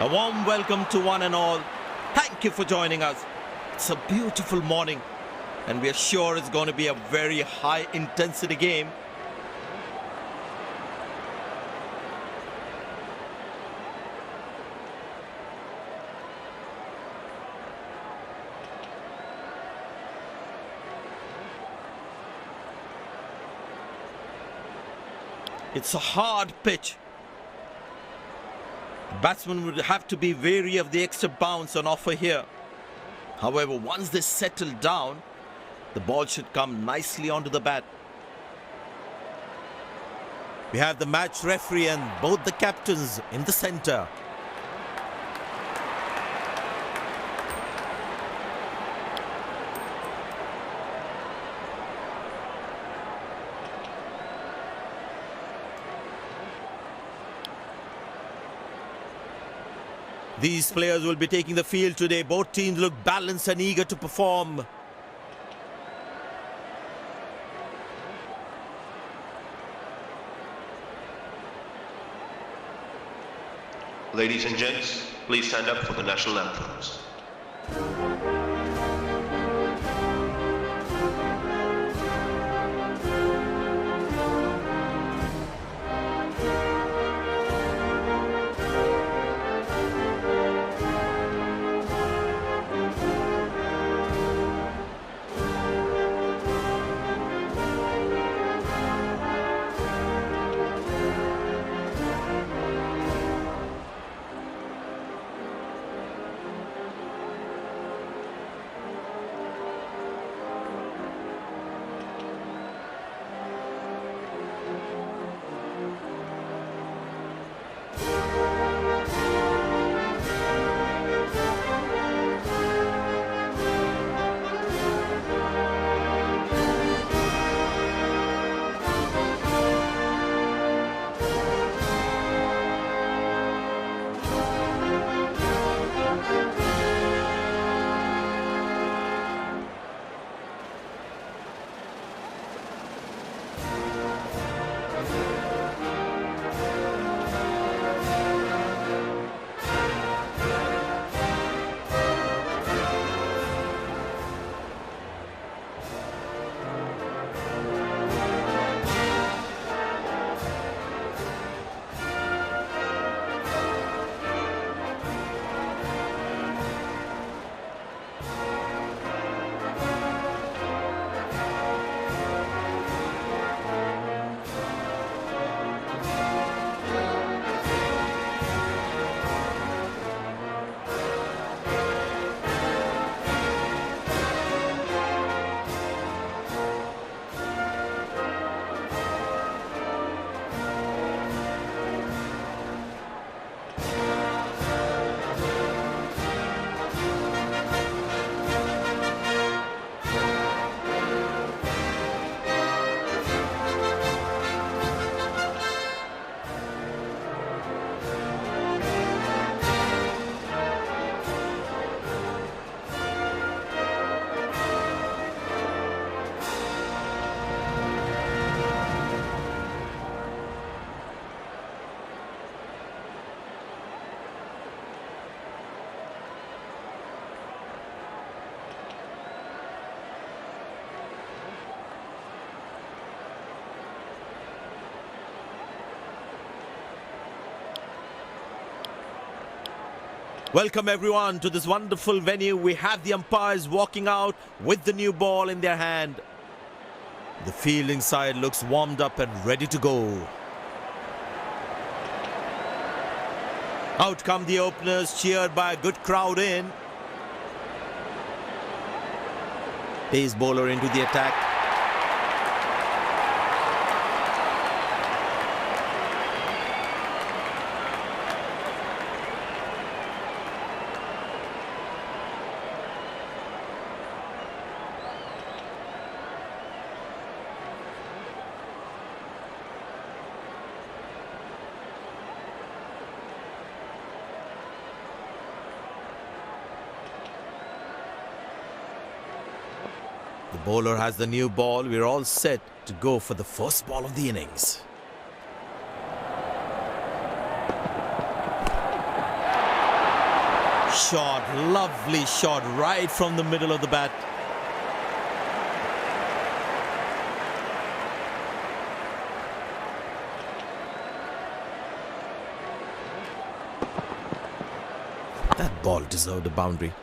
A warm welcome to one and all. Thank you for joining us. It's a beautiful morning and we are sure it's going to be a very high intensity game. It's a hard pitch. The batsman would have to be wary of the extra bounce on offer here. However, once they settle down, the ball should come nicely onto the bat. We have the match referee and both the captains in the centre. These players will be taking the field today. Both teams look balanced and eager to perform. Ladies and gents, please stand up for the national anthems. Welcome everyone to this wonderful venue. We have the umpires walking out with the new ball in their hand. The fielding side looks warmed up and ready to go. Out come the openers, cheered by a good crowd in. Pace bowler into the attack. The bowler has the new ball. We're all set to go for the first ball of the innings. shot, lovely shot right from the middle of the bat. That ball deserved a boundary.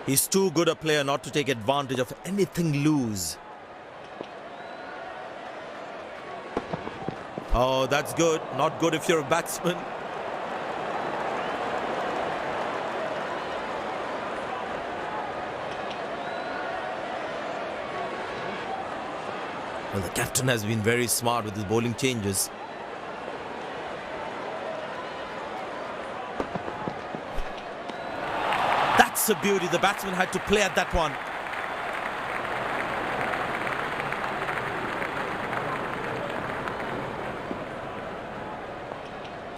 He's too good a player not to take advantage of anything loose. Oh, that's good. Not good if you're a batsman. Well, the captain has been very smart with his bowling changes. That's a beauty. The batsman had to play at that one.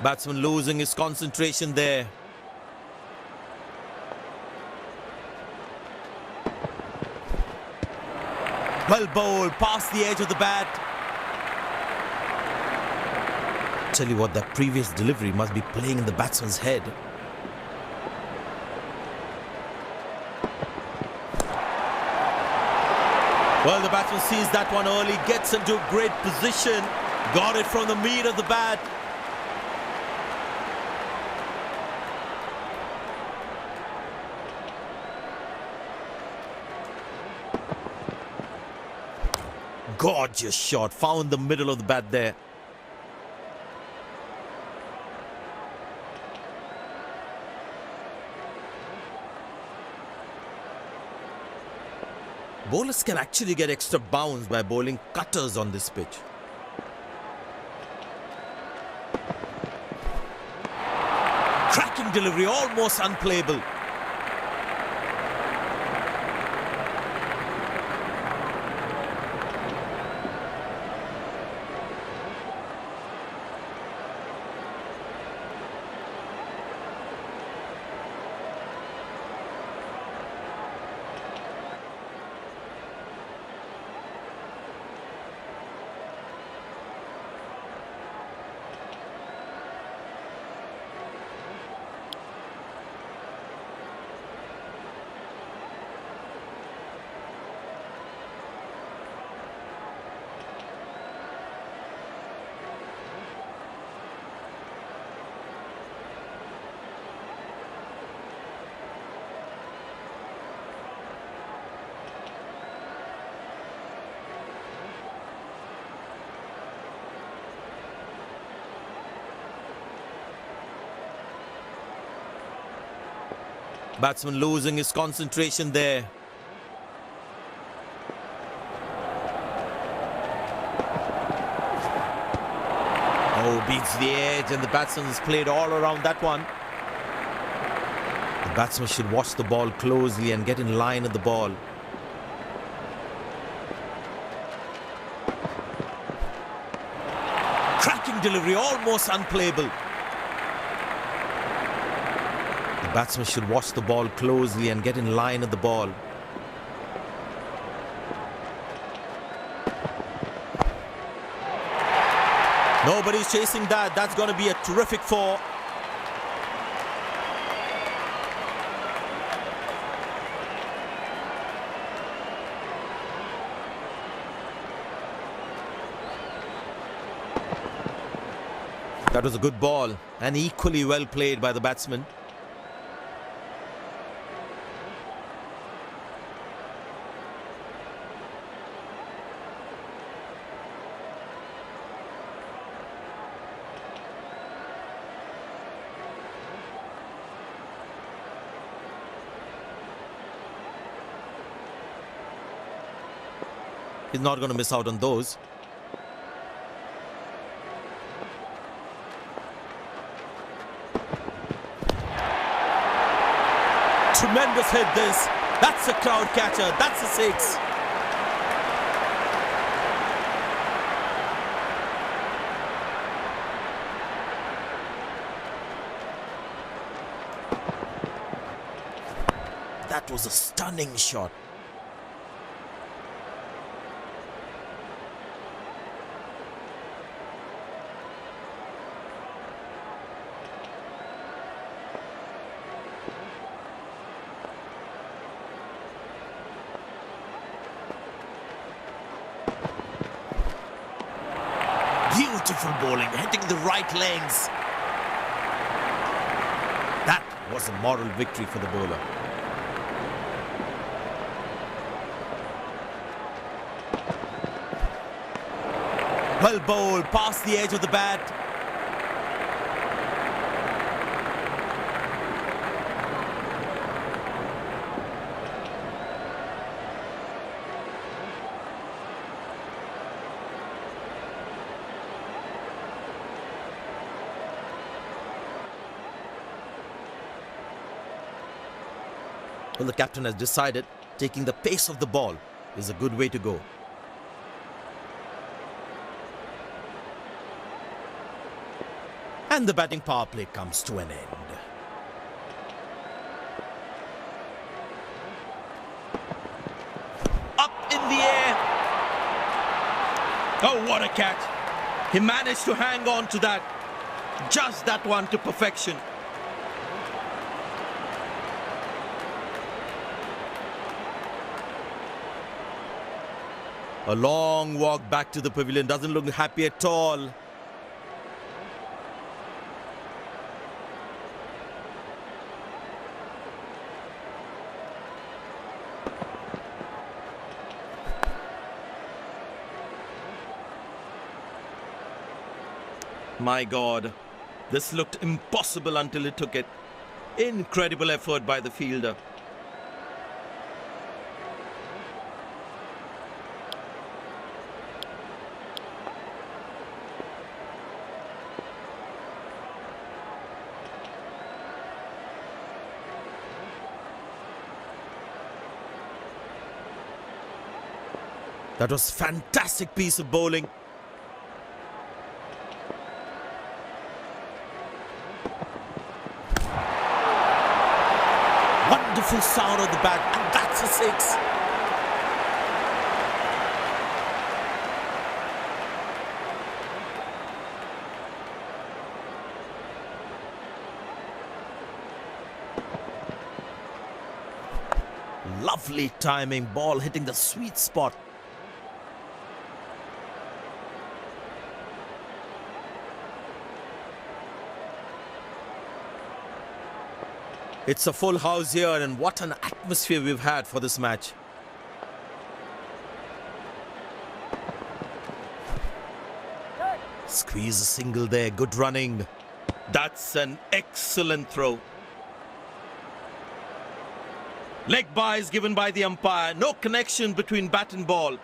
Batsman losing his concentration there. Well bowled, past the edge of the bat. Tell you what, that previous delivery must be playing in the batsman's head. Well, the batsman sees that one early, gets into a great position, got it from the meat of the bat. Gorgeous shot, found the middle of the bat there. Bowlers can actually get extra bounce by bowling cutters on this pitch. Cracking delivery, almost unplayable. Batsman losing his concentration there. Oh, beats the edge, and the batsman has played all around that one. The batsman should watch the ball closely and get in line at the ball. Cracking delivery, almost unplayable. The batsman should watch the ball closely and get in line at the ball. Nobody's chasing that. That's going to be a terrific four. That was a good ball and equally well played by the batsman. He's not going to miss out on those. Tremendous hit this. That's a crowd catcher. That's a six. That was a stunning shot. Beautiful bowling, hitting the right legs. That was a moral victory for the bowler. Well bowled, past the edge of the bat. Well, the captain has decided taking the pace of the ball is a good way to go. And the batting power play comes to an end. Up in the air. Oh, what a catch. He managed to hang on to that. Just that one to perfection. A long walk back to the pavilion, doesn't look happy at all. My God, this looked impossible until he took it. Incredible effort by the fielder. That was a fantastic piece of bowling. Wonderful sound of the bat, and that's a six. Lovely timing, ball hitting the sweet spot. It's a full house here, and what an atmosphere we've had for this match. Squeeze a single there, good running. That's an excellent throw. Leg bye is given by the umpire. No connection between bat and ball.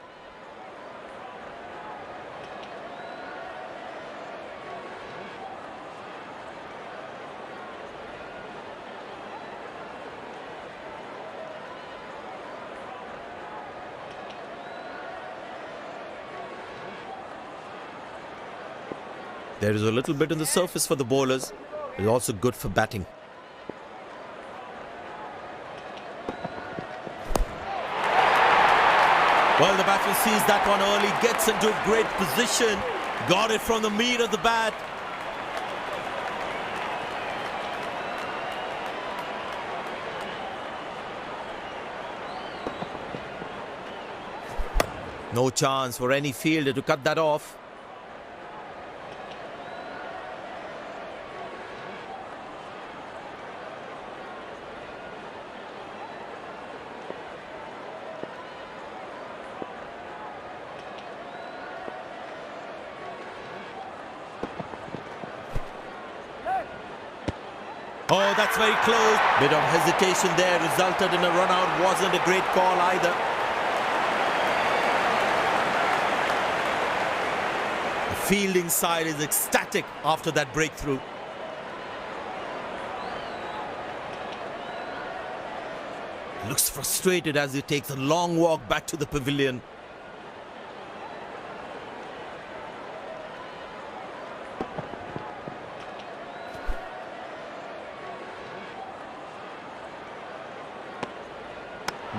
There is a little bit on the surface for the bowlers. It's also good for batting. Well, the batsman sees that one early, gets into a great position, got it from the meat of the bat. No chance for any fielder to cut that off. Oh, that's very close. Bit of hesitation there resulted in a run out. Wasn't a great call either. The fielding side is ecstatic after that breakthrough. Looks frustrated as he takes a long walk back to the pavilion.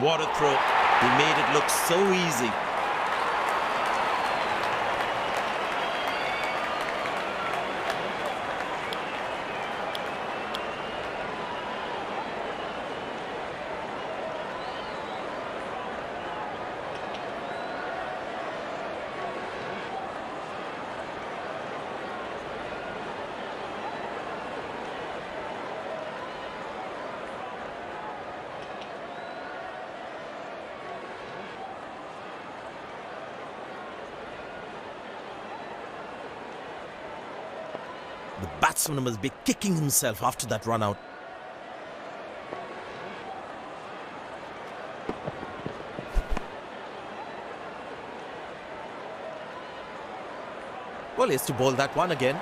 What a throw. He made it look so easy. The batsman must be kicking himself after that run out. Well, he has to bowl that one again.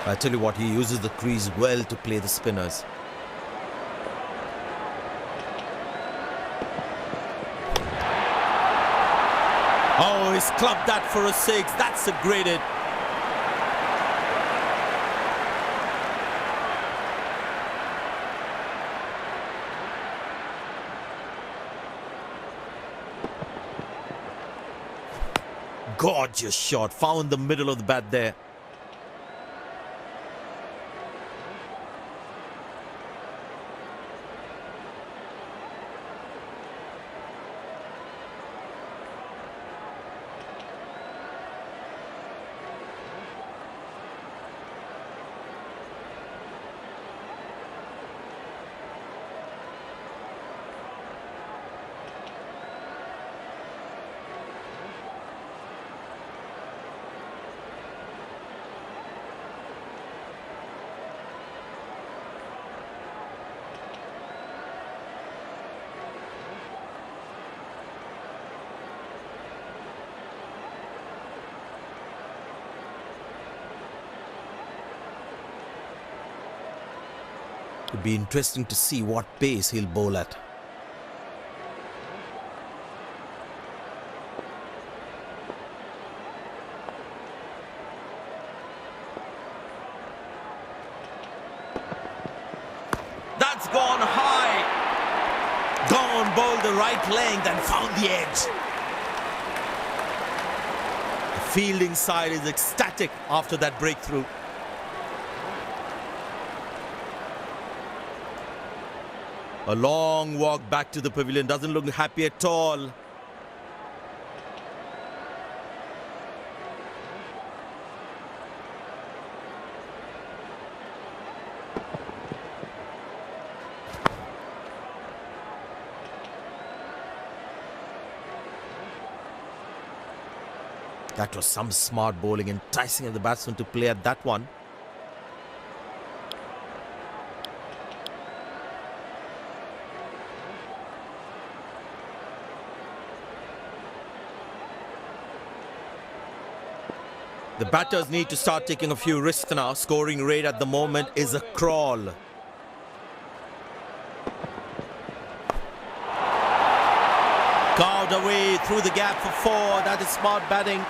I tell you what, he uses the crease well to play the spinners. Oh, he's clubbed that for a six. That's a great hit. Gorgeous shot. Found the middle of the bat there. It'd be interesting to see what pace he'll bowl at. That's gone high. Gone, bowled the right length and found the edge. The fielding side is ecstatic after that breakthrough. A long walk back to the pavilion. Doesn't look happy at all. That was some smart bowling, enticing the batsman to play at that one. The batters need to start taking a few risks now. Scoring rate at the moment is a crawl. Carved away through the gap for four. That is smart batting.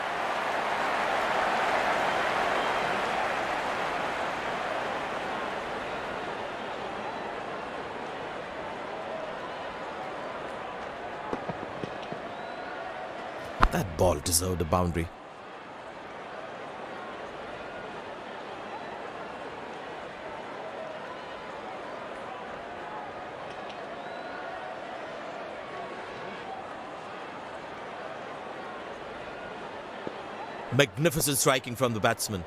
That ball deserved a boundary. Magnificent striking from the batsman.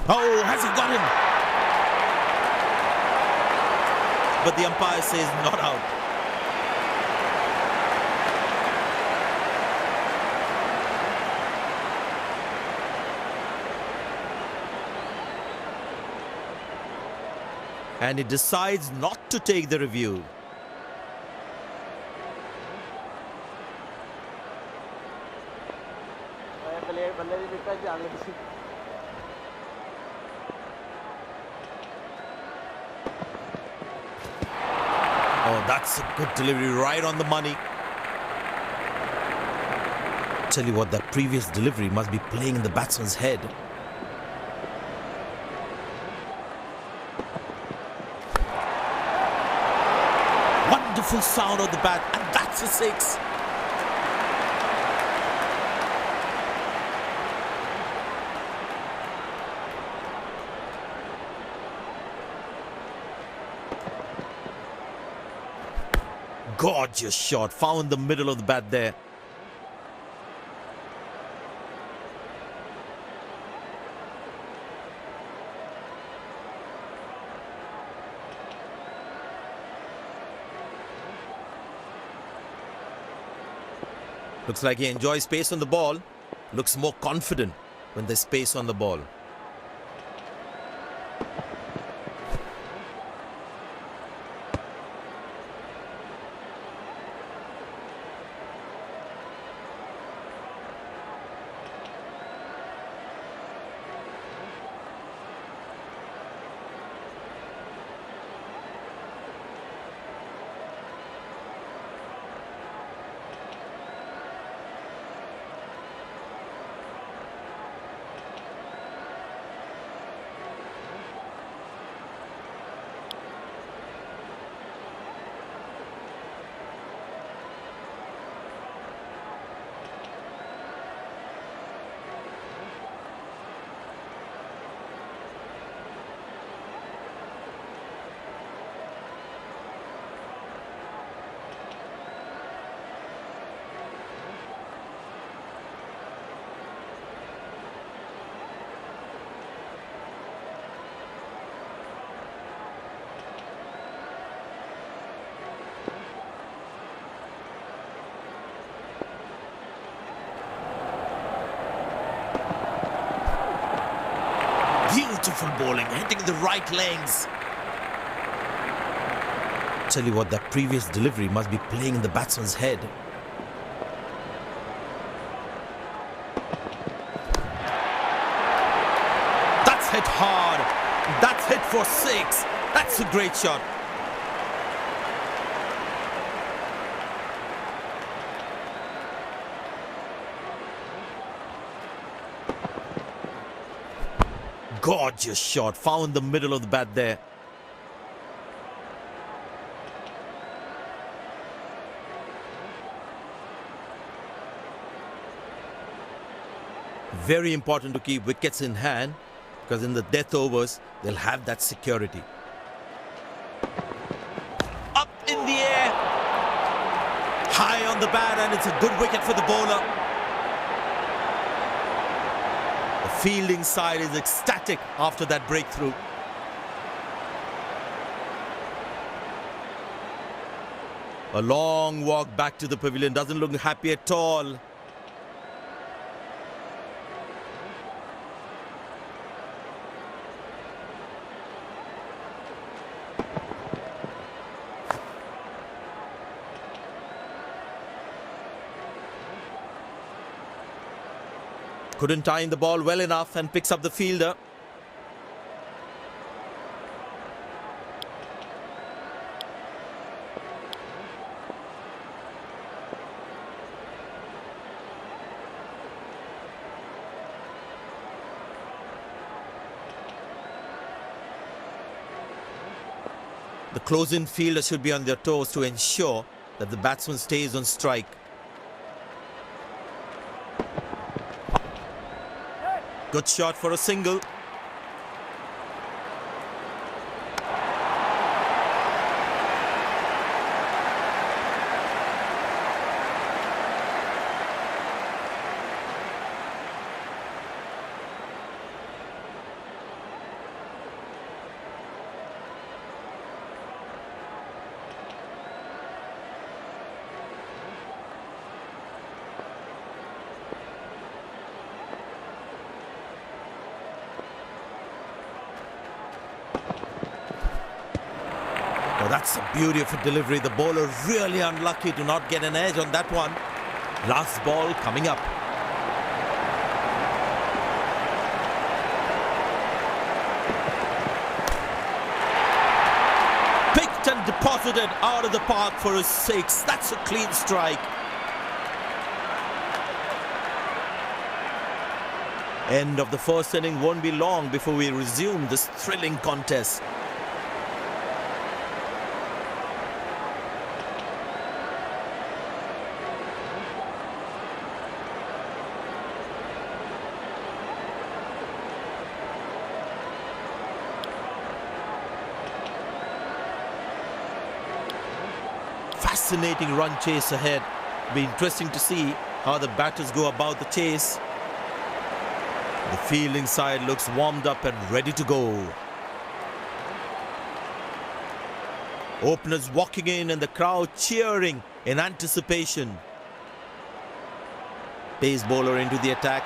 Oh, has he got him? But the umpire says not out. And he decides not to take the review. Oh, that's a good delivery, right on the money. Tell you what, that previous delivery must be playing in the batsman's head. Wonderful sound of the bat, and that's a six. Gorgeous shot, found the middle of the bat there. Looks like he enjoys space on the ball. Looks more confident when there's space on the ball. Beautiful bowling, hitting the right legs. Tell you what, that previous delivery must be playing in the batsman's head. That's hit hard. That's hit for 6. That's a great shot. Gorgeous shot, found the middle of the bat there. Very important to keep wickets in hand, because in the death overs, they'll have that security. Up in the air, high on the bat, and it's a good wicket for the bowler. Fielding side is ecstatic after that breakthrough. A long walk back to the pavilion, doesn't look happy at all. Couldn't time the ball well enough and picks up the fielder. The close-in fielder should be on their toes to ensure that the batsman stays on strike. Good shot for a single. Oh, that's a beauty of a delivery. The bowler really unlucky to not get an edge on that one. Last ball coming up. Picked and deposited out of the park for a 6. That's a clean strike. End of the first inning won't be long before we resume this thrilling contest. Fascinating run chase ahead. Be interesting to see how the batters go about the chase. The fielding side looks warmed up and ready to go. Openers walking in and the crowd cheering in anticipation. pace bowler into the attack.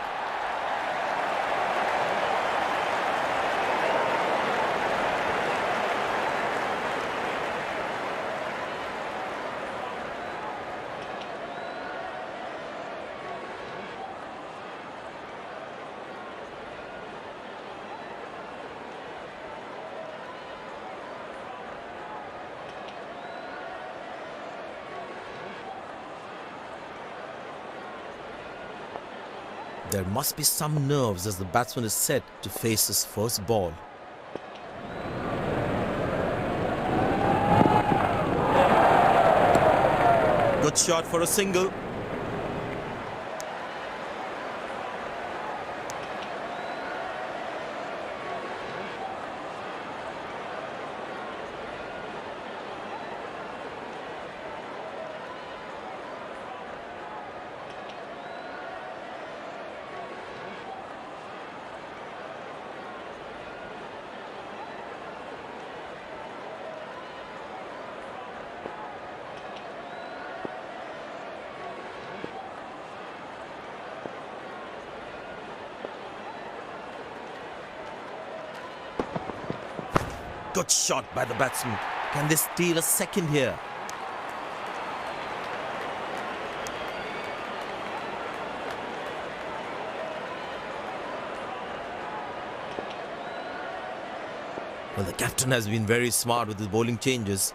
There must be some nerves as the batsman is set to face his first ball. Good shot for a single. Good shot by the batsman. Can they steal a second here? Well, the captain has been very smart with his bowling changes.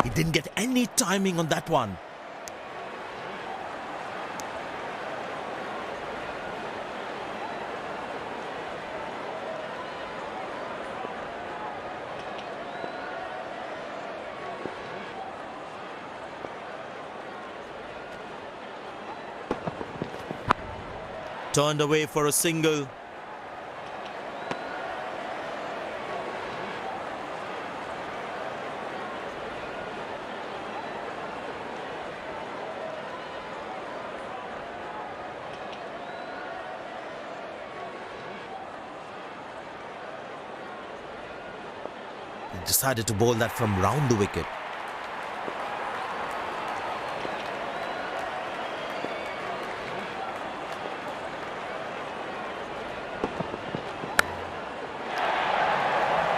He didn't get any timing on that one. Turned away for a single. He decided to bowl that from round the wicket.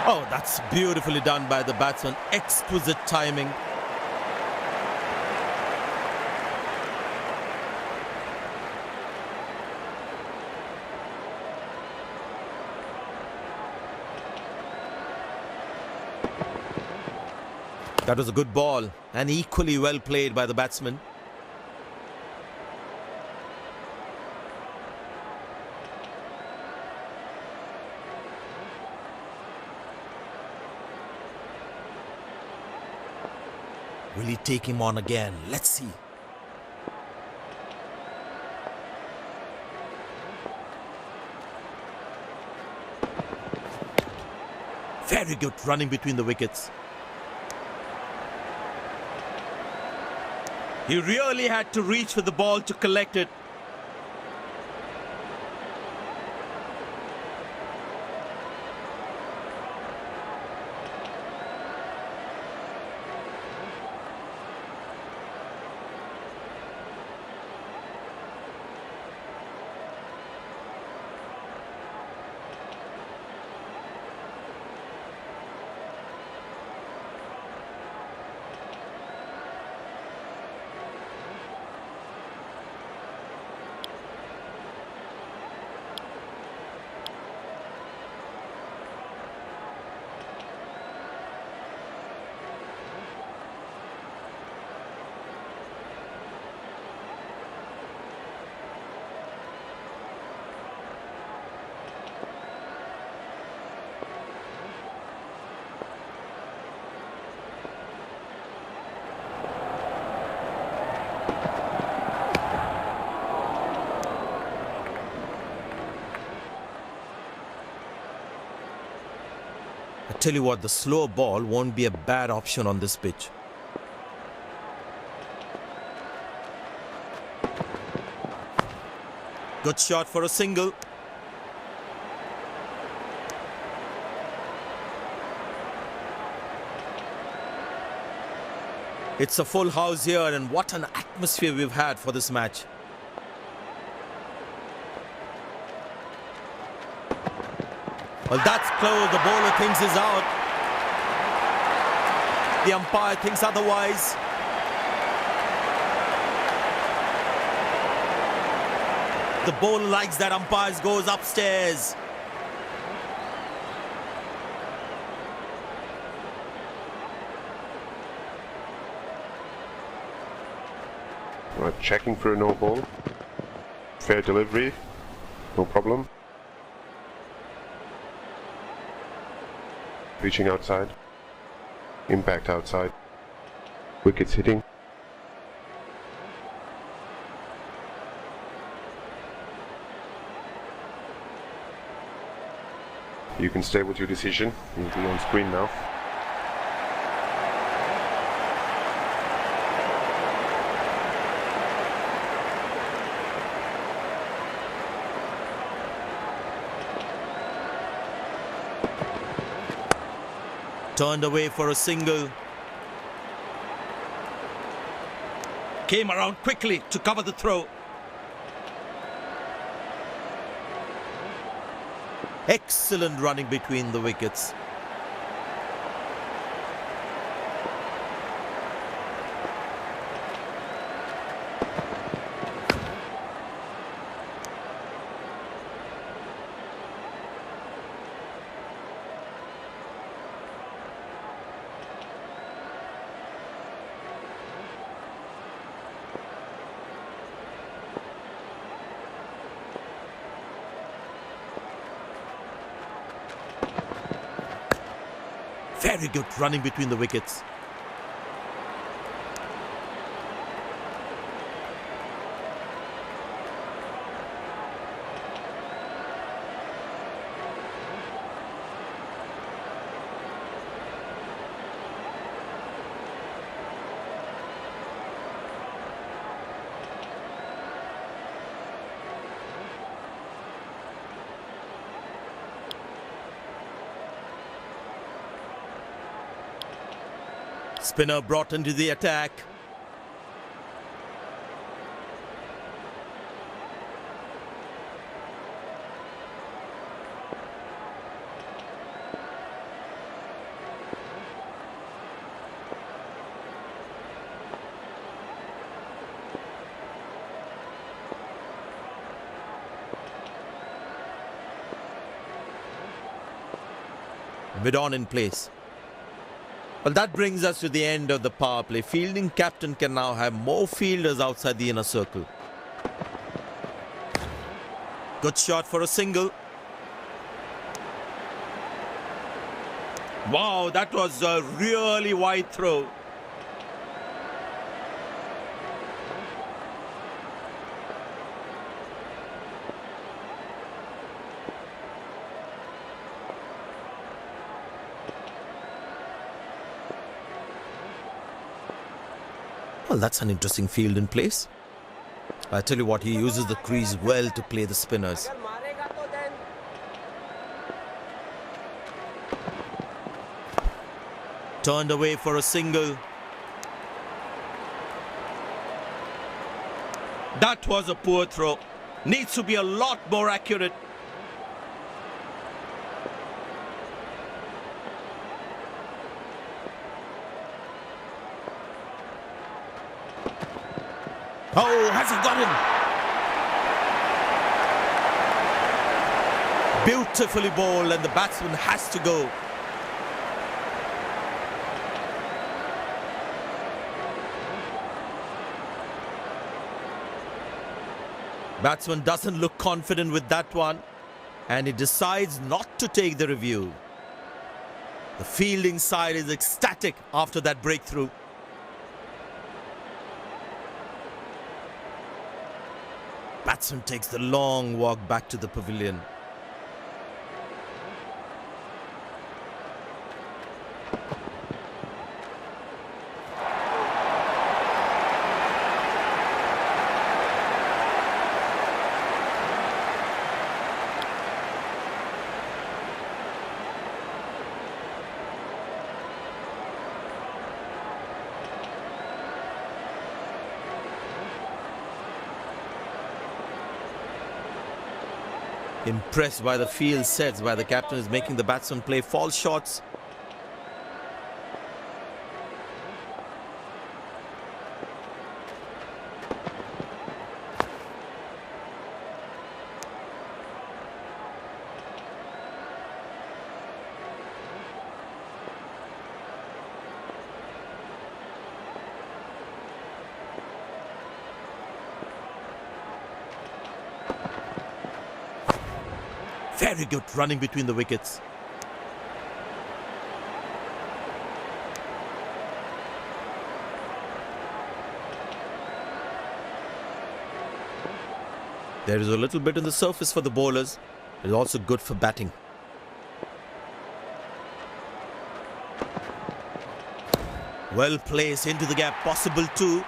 Oh, that's beautifully done by the batsman. Exquisite timing. That was a good ball and equally well played by the batsman. Will he take him on again? Let's see. Very good running between the wickets. He really had to reach for the ball to collect it. I tell you what, the slow ball won't be a bad option on this pitch. Good shot for a single. It's a full house here, and what an atmosphere we've had for this match. Well, that's close. The bowler thinks he's out. The umpire thinks otherwise. The bowler likes that. Umpire goes upstairs. Right, checking for a no ball. Fair delivery, no problem. Reaching outside. Impact outside. Wickets hitting. You can stay with your decision. You'll be on screen now. Turned away for a single. Came around quickly to cover the throw. Excellent running between the wickets. Very good running between the wickets. Spinner brought into the attack. Mid-on in place. Well, that brings us to the end of the power play. Fielding captain can now have more fielders outside the inner circle. Good shot for a single. Wow, that was a really wide throw. Well, that's an interesting field in place. I tell you what, he uses the crease well to play the spinners. Turned away for a single. That was a poor throw. Needs to be a lot more accurate. Oh, has he got him? Beautifully bowled, and the batsman has to go. Batsman doesn't look confident with that one, and he decides not to take the review. The fielding side is ecstatic after that breakthrough. Batsman takes the long walk back to the pavilion. Impressed by the field sets, by the captain is making the batsman play false shots. Very good running between the wickets. There is a little bit in the surface for the bowlers. It is also good for batting. Well placed into the gap, possible too.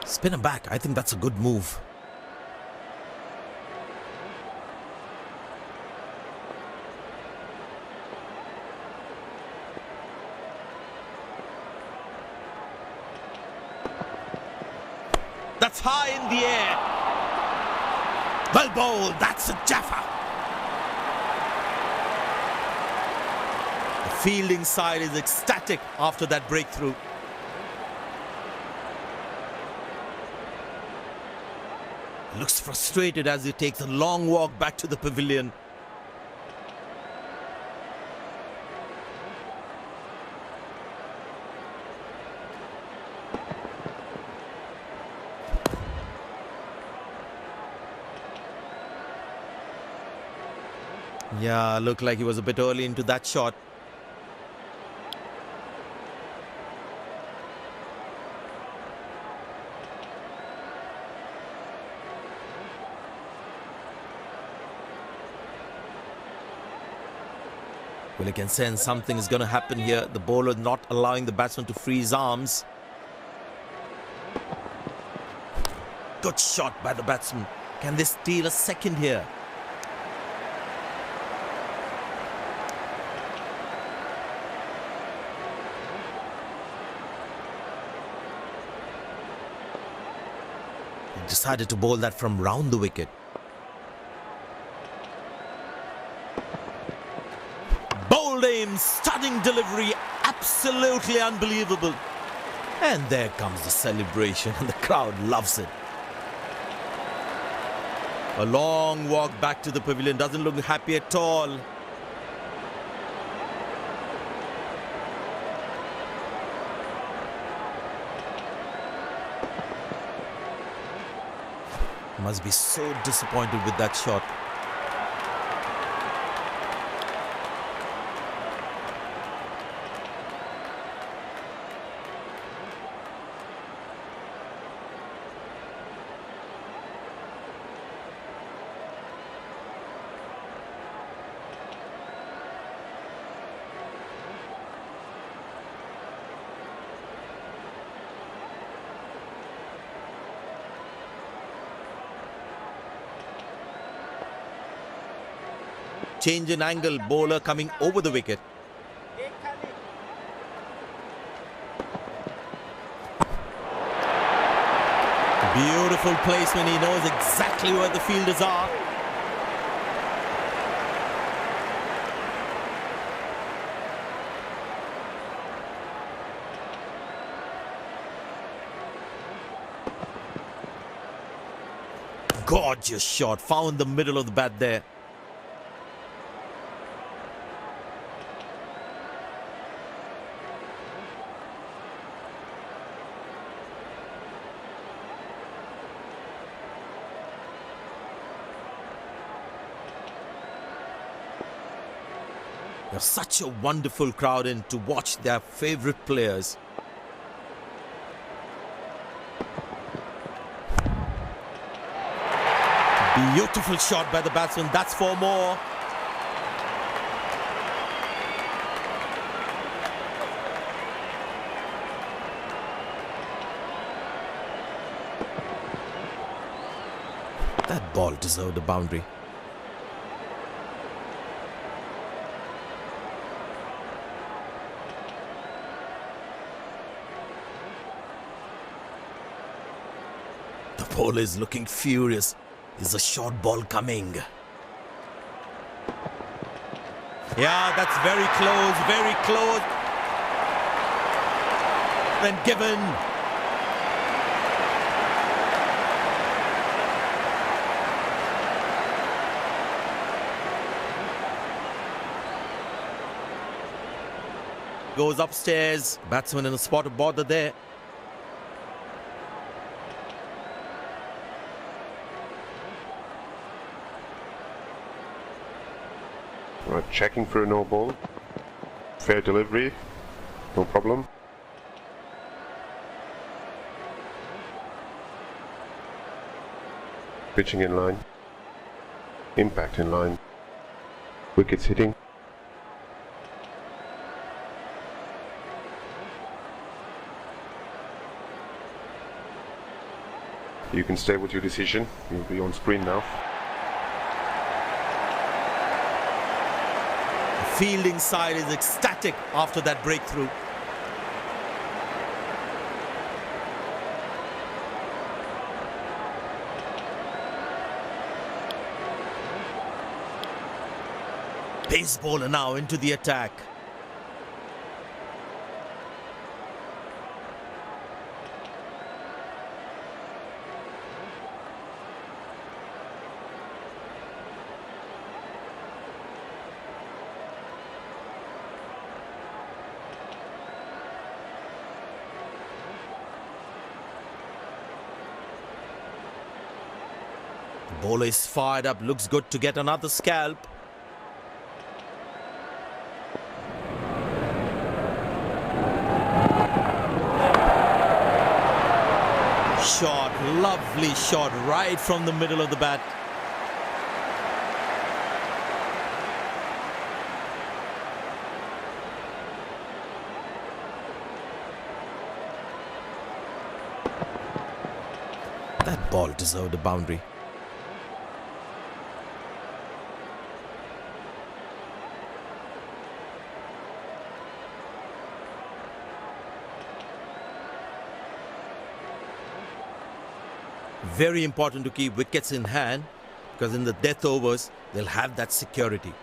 Spin him back. I think that's a good move. That's high in the air. Well bowled. That's a jaffa. The fielding side is ecstatic after that breakthrough. Looks frustrated as he takes a long walk back to the pavilion. Yeah, looked like he was a bit early into that shot. Well, you can sense something is going to happen here. The bowler not allowing the batsman to free his arms. Good shot by the batsman. Can they steal a second here? He decided to bowl that from round the wicket. Aim, stunning delivery, absolutely unbelievable. And there comes the celebration and the crowd loves it. A long walk back to the pavilion, doesn't look happy at all. Must be so disappointed with that shot. Change in angle, bowler coming over the wicket. Beautiful placement, he knows exactly where the fielders are. Gorgeous shot, found the middle of the bat there. Such a wonderful crowd in to watch their favorite players. Beautiful shot by the batsman. That's 4 more. That ball deserved a boundary. The bowler is looking furious. Is a short ball coming? Yeah, that's very close, very close. Then given. Goes upstairs. Batsman in a spot of bother there. Right, checking for a no ball. Fair delivery, no problem. Pitching in line. Impact in line. Wickets hitting. You can stay with your decision. You'll be on screen now. Fielding side is ecstatic after that breakthrough. Pace bowler now into the attack. Bowler is fired up, looks good to get another scalp. Shot, lovely shot right from the middle of the bat. That ball deserved a boundary. Very important to keep wickets in hand because in the death overs, they'll have that security.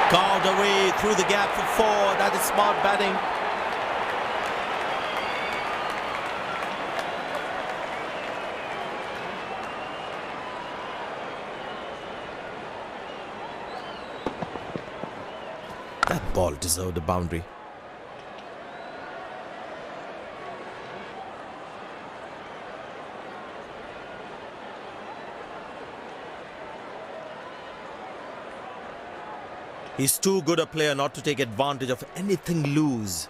Carved away through the gap for 4. That is smart batting. That ball deserved a boundary. He's too good a player not to take advantage of anything loose.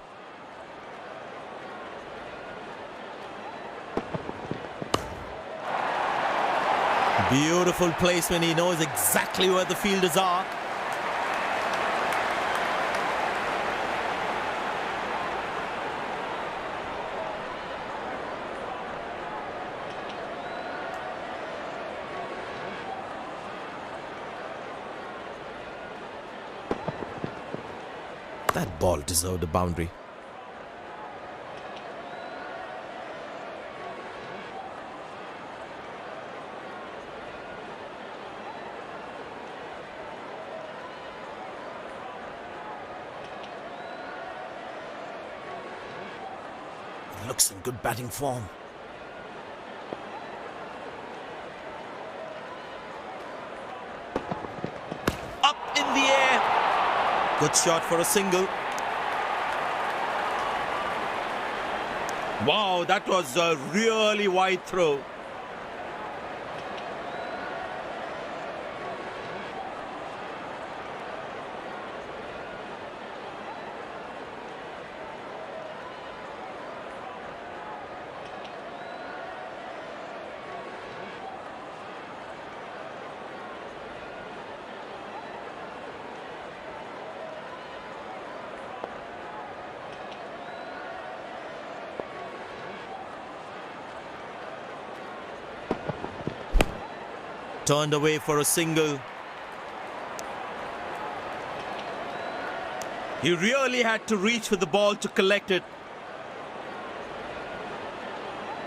Beautiful placement. He knows exactly where the fielders are. That ball deserved a boundary. He looks in good batting form. Up in the air. Good shot for a single. Wow, that was a really wide throw. Turned away for a single. He really had to reach for the ball to collect it.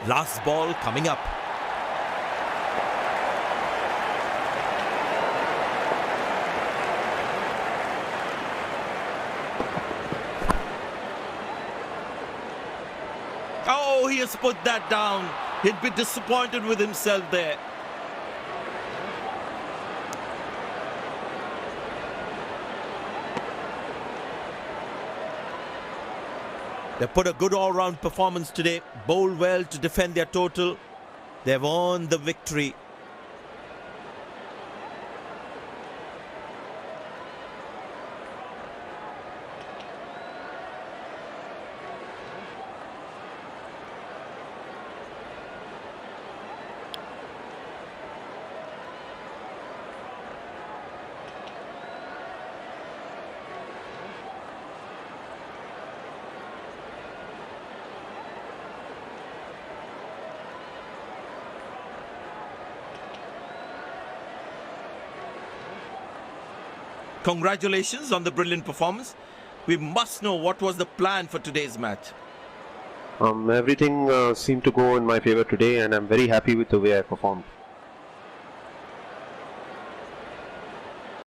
Last ball coming up. Oh, he has put that down. He'd be disappointed with himself there. They put a good all-round performance today, bowled well to defend their total. They've earned the victory. Congratulations on the brilliant performance. We must know what was the plan for today's match. Everything seemed to go in my favor today, and I'm very happy with the way I performed.